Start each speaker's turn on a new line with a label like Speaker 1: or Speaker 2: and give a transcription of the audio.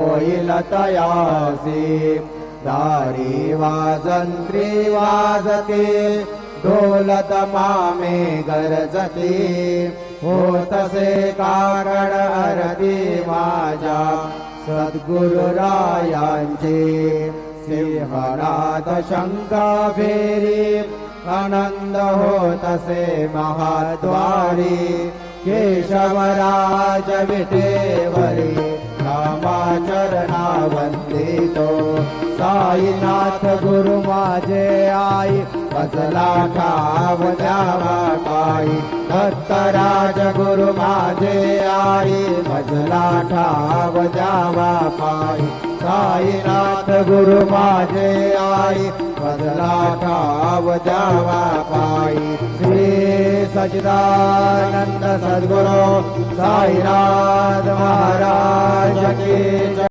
Speaker 1: होईल तयासी दारी वाजंत्री वाजते ढोलत मामे गरजते होतसे काकड आरती माझ्या सद्गुरुरायांची सिंहनाद शंका फेरी आनंद होतसे महाद्वारी केशवराज विटेवरी रामाचरणा वंदितो साईनाथ गुरु माझे आई भजला ठाव द्यावा पायी दत्तराज गुरु माझे आई भजला ठाव द्यावा पायी साईनाथ गुरु माझे आई भजला ठाव द्यावा पायी श्री सच्चिदानंद सद्गुरु साईनाथ महाराज की जय।